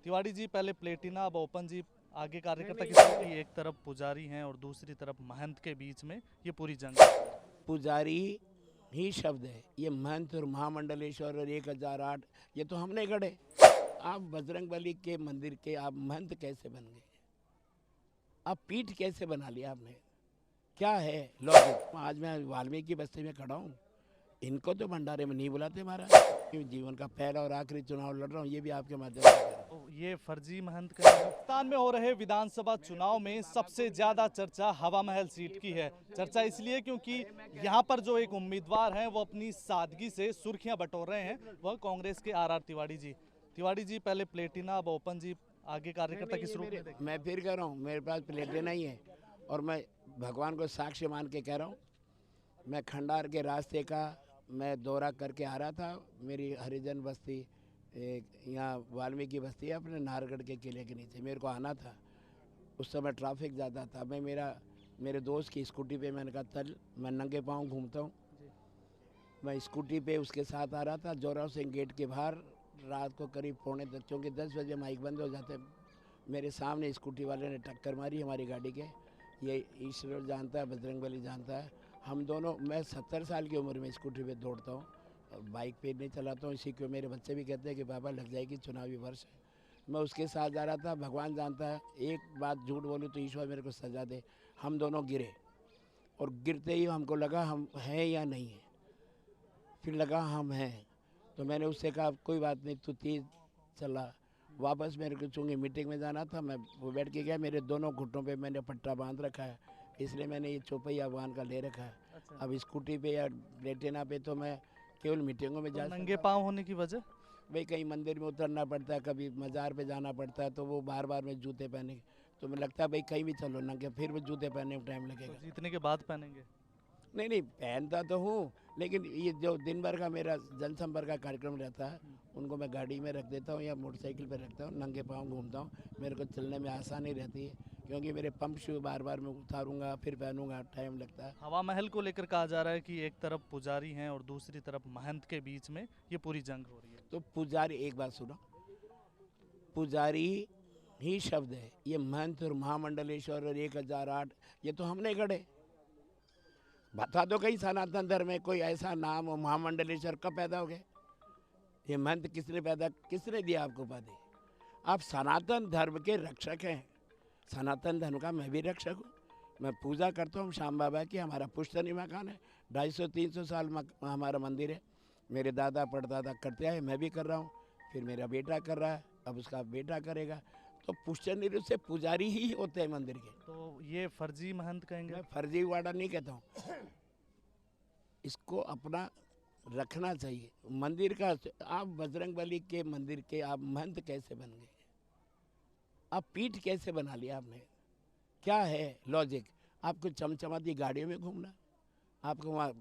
तिवारी जी, पहले प्लेटिना अब ओपन जी। आगे कार्यकर्ता की स्थिति, एक तरफ पुजारी हैं और दूसरी तरफ महंत के बीच में ये पूरी जंग है। पुजारी ही शब्द है, ये महंत और महामंडलेश्वर और 1008 ये तो हमने गढ़े। आप बजरंगबली के मंदिर के आप महंत कैसे बन गए? आप पीठ कैसे बना लिया आपने? क्या है लॉजिक? आज मैं वाल्मीकि बस्ती में खड़ा हूँ, इनको तो भंडारे में नहीं बुलाते महाराज। जीवन का पहला और आखिरी चुनाव लड़ रहा हूँ, ये भी आपके माध्यम से कर रहा हूँ। तो ये फर्जी महंत का राजस्थान में हो रहे विधानसभा चुनाव में सबसे ज्यादा चर्चा हवा महल सीट की है। चर्चा इसलिए क्योंकि यहाँ पर जो एक उम्मीदवार हैं वो अपनी सादगी से सुर्खियां बटोर रहे हैं, वह कांग्रेस के आर तिवारी जी। तिवारी जी, पहले प्लेटिना अब ओपन जी। आगे कार्यकर्ता किस रूप में देखें? मैं फिर कह रहा हूँ, मेरे पास प्लेटें नहीं है और मैं भगवान को साक्ष्य मान के कह रहा हूँ। मैं खंडार के रास्ते का मैं दौरा करके आ रहा था। मेरी हरिजन बस्ती यहाँ वाल्मीकि बस्ती है, अपने नाहरगढ़ के किले के नीचे मेरे को आना था। उस समय ट्रैफिक ज़्यादा था। मैं मेरे दोस्त की स्कूटी पे मैंने कहा चल, मैं नंगे पाँव घूमता हूँ। मैं स्कूटी पे उसके साथ आ रहा था जोराव सिंह गेट के बाहर, रात को करीब 9:45, क्योंकि 10 बजे माइक बंद हो जाते। मेरे सामने स्कूटी वाले ने टक्कर मारी हमारी गाड़ी के। ये ईश्वर जानता है, बजरंगबली जानता है। हम दोनों, मैं 70 साल की उम्र में स्कूटी पे दौड़ता हूँ और बाइक पे नहीं चलाता हूँ। इसी को मेरे बच्चे भी कहते हैं कि पापा लग जाएगी, चुनावी वर्ष है। मैं उसके साथ जा रहा था। भगवान जानता है, एक बात झूठ बोलूँ तो ईश्वर मेरे को सजा दे। हम दोनों गिरे और गिरते ही हमको लगा हम हैं या नहीं है। फिर लगा हम हैं, तो मैंने उससे कहा कोई बात नहीं, तू तेज चला। वापस मेरे को चूँकि मीटिंग में जाना था, मैं वो बैठ के गया। मेरे दोनों घुटनों पे मैंने पट्टा बांध रखा है, इसलिए मैंने ये चौपहिया वाहन का ले रखा है। अच्छा। अब स्कूटी पे या प्लेटिना पे तो मैं केवल मीटिंगों में तो जा नंगे सकता। पाँव होने की वजह? भाई कहीं मंदिर में उतरना पड़ता है, कभी मज़ार पे जाना पड़ता है, तो वो बार बार में जूते पहने, तो मुझे लगता है भाई कहीं भी चलो नंगे, फिर वो जूते पहनने में टाइम तो लगेगा। जीतने के बाद पहनेंगे? नहीं नहीं, पहनता तो हूँ, लेकिन ये जो दिन भर का मेरा जनसंपर्क का कार्यक्रम रहता है, उनको मैं गाड़ी में रख देता हूँ या मोटरसाइकिल पर रखता हूँ, नंगे पाँव घूमता हूँ। मेरे को चलने में आसानी रहती है, क्योंकि मेरे पंप शू बार बार मैं उतारूँगा फिर पहनूँगा, टाइम लगता है। हवा महल को लेकर कहा जा रहा है कि एक तरफ पुजारी हैं और दूसरी तरफ महंत के बीच में ये पूरी जंग हो रही है। तो पुजारी, एक बात सुनो, पुजारी ही शब्द है, ये महंत और महामंडलेश्वर और 1008 ये तो हमने गढ़े। बता दो कहीं सनातन धर्म में कोई ऐसा नाम हो महामंडलेश्वर, कब पैदा हो गए? ये मंत्र किसने दिया आपको उपाधि? आप सनातन धर्म के रक्षक हैं। सनातन धर्म का मैं भी रक्षक हूँ। मैं पूजा करता हूँ श्याम बाबा की। हमारा पुश्तैनी मकान है, 250-300 साल हमारा मंदिर है। मेरे दादा परदादा करते आए, मैं भी कर रहा हूँ, फिर मेरा बेटा कर रहा है, अब उसका बेटा करेगा। तो पुश्तैनी रूप से पुजारी ही होते हैं मंदिर के। तो ये फर्जी महंत कहेंगे? मैं फर्जीवाड़ा नहीं कहता हूँ, इसको अपना रखना चाहिए मंदिर का। आप बजरंगबली के मंदिर के आप महंत कैसे बन गए? आप पीठ कैसे बना लिया आपने? क्या है लॉजिक? आपको चमचमाती गाड़ियों में घूमना, आपको वहाँ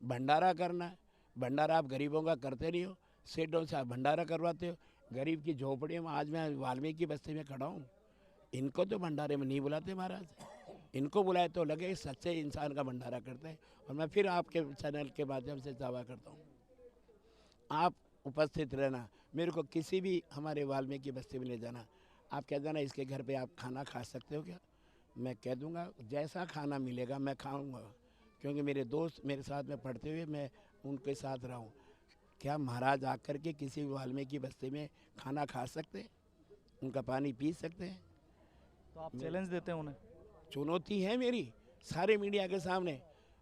भंडारा करना है। भंडारा आप गरीबों का करते नहीं हो, सेठों से आप भंडारा करवाते हो। गरीब की झोपड़ियों में, आज मैं वाल्मीकि बस्ती में खड़ा हूँ, इनको तो भंडारे में नहीं बुलाते महाराज। इनको बुलाए तो लगे सच्चे इंसान का भंडारा करते हैं। और मैं फिर आपके चैनल के माध्यम से दावा करता हूँ, आप उपस्थित रहना। मेरे को किसी भी हमारे वाल्मीकि बस्ती में ले जाना, आप कह देना इसके घर पे आप खाना खा सकते हो क्या? मैं कह दूंगा जैसा खाना मिलेगा मैं खाऊंगा, क्योंकि मेरे दोस्त मेरे साथ में पढ़ते हुए मैं उनके साथ रहा हूँ। क्या महाराज आकर के किसी वाल्मीकि बस्ती में खाना खा सकते हैं? उनका पानी पी सकते हैं? तो आप चैलेंज देते हैं उन्हें? चुनौती है मेरी सारे मीडिया के सामने।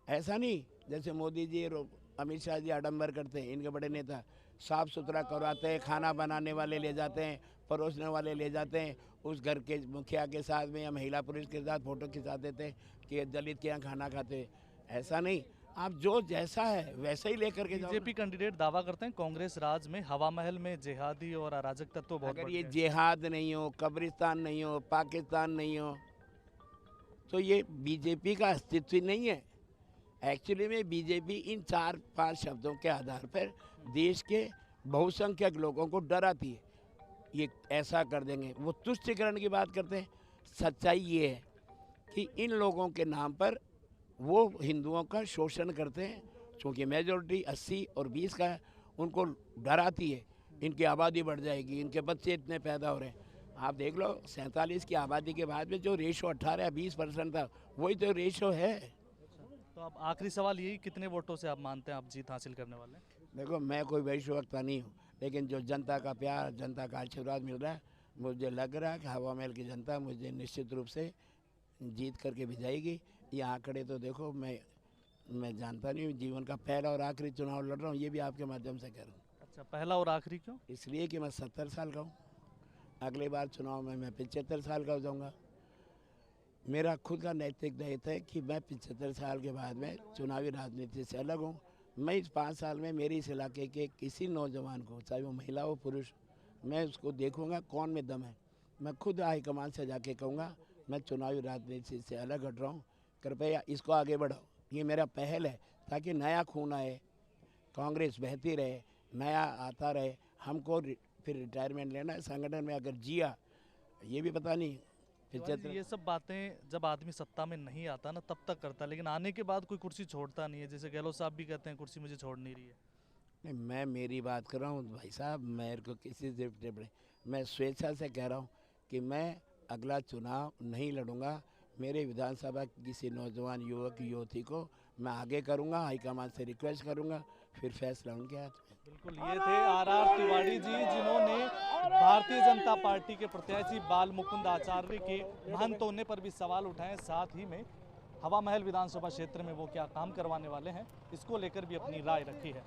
ऐसा नहीं जैसे मोदी जी और अमित शाह जी आडंबर करते हैं, इनके बड़े नेता साफ सुथरा करवाते हैं, खाना बनाने वाले ले जाते हैं, परोसने वाले ले जाते हैं, उस घर के मुखिया के साथ में या महिला पुरुष के साथ फ़ोटो खिंचा देते हैं कि दलित के यहाँ खाना खाते हैं। ऐसा नहीं, आप जो जैसा है वैसे ही लेकर के जाओ। बीजेपी कैंडिडेट दावा करते हैं कांग्रेस राज में हवा महल में जिहादी और अराजक तत्व बहुत अगर बढ़ ये गए। जिहाद नहीं हो, कब्रिस्तान नहीं हो, पाकिस्तान नहीं हो, तो ये बीजेपी का अस्तित्व ही नहीं है। एक्चुअली में बीजेपी इन 4-5 शब्दों के आधार पर देश के बहुसंख्यक लोगों को डराती है। ये ऐसा कर देंगे, वो तुष्टिकरण की बात करते हैं। सच्चाई ये है कि इन लोगों के नाम पर वो हिंदुओं का शोषण करते हैं, क्योंकि मेजोरिटी 80 और 20 का है, उनको डराती है। इनकी आबादी बढ़ जाएगी, इनके बच्चे इतने पैदा हो रहे हैं। आप देख लो 47 की आबादी के बाद में जो रेशो 18 या 20% था, वही तो रेशो है। तो अब आखिरी सवाल यही, कितने वोटों से आप मानते हैं आप जीत हासिल करने वाले हैं? देखो मैं कोई भविष्यवक्ता नहीं हूँ, लेकिन जो जनता का प्यार, जनता का आशीर्वाद मिल रहा है, मुझे लग रहा है कि हवा महल की जनता मुझे निश्चित रूप से जीत करके भिजाएगी। ये आंकड़े तो देखो, मैं जानता नहीं हूँ, जीवन का पहला और आखिरी चुनाव लड़ रहा हूँ, ये भी आपके माध्यम से कह रहा हूँ। अच्छा, पहला और आखिरी क्यों? इसलिए कि मैं 70 साल का हूँ, अगली बार चुनाव में मैं 75 साल का हो जाऊँगा। मेरा खुद का नैतिक दायित्व है कि मैं 75 साल के बाद में चुनावी राजनीति से अलग हूँ। मैं इस 5 साल में मेरी इस इलाके के किसी नौजवान को, चाहे वो महिला हो पुरुष, मैं उसको देखूंगा कौन में दम है। मैं खुद हाईकमान से जाके कहूँगा मैं चुनावी राजनीति से अलग हट रहा हूँ, कृपया इसको आगे बढ़ाओ। ये मेरा पहल है ताकि नया खून आए, कांग्रेस बहती रहे, नया आता रहे। हमको फिर रिटायरमेंट लेना है, संगठन में अगर जिया ये भी पता नहीं। तिवारी जी, ये सब बातें जब आदमी सत्ता में नहीं आता ना तब तक करता है, लेकिन आने के बाद कोई कुर्सी छोड़ता नहीं है। जैसे गहलोत साहब भी कहते हैं कुर्सी मुझे छोड़ नहीं रही है। नहीं, मैं मेरी बात कर रहा हूँ भाई साहब, मेरे को किसी से टिप्पणी, मैं स्वेच्छा से कह रहा हूँ कि मैं अगला चुनाव नहीं लड़ूंगा। मेरे विधानसभा की किसी नौजवान युवक युवती को मैं आगे करूंगा, हाईकमान से रिक्वेस्ट करूंगा, फिर फैसला उनके हाथ में। बिल्कुल, ये थे आर तिवारी जी, जिन्होंने भारतीय जनता पार्टी के प्रत्याशी बाल मुकुंद आचार्य के महंत होने पर भी सवाल उठाए, साथ ही में हवा महल विधानसभा क्षेत्र में वो क्या काम करवाने वाले हैं इसको लेकर भी अपनी राय रखी है।